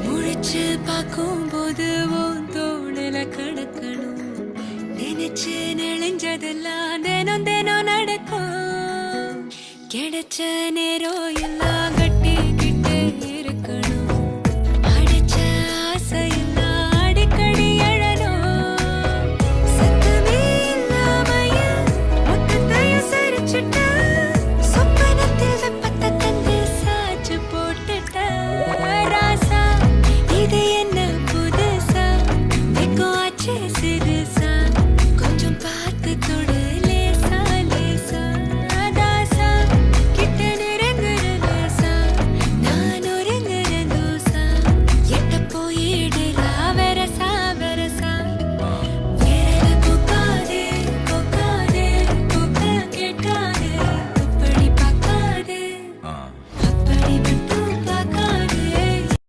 முழிச்சு பார்க்கும் போது உன் தோணல கடக்கணும் நினைச்சு நெளிஞ்சதெல்லாம் தினம் தினம் நடக்கும் கிடைச்ச நேரம் எல்லாம்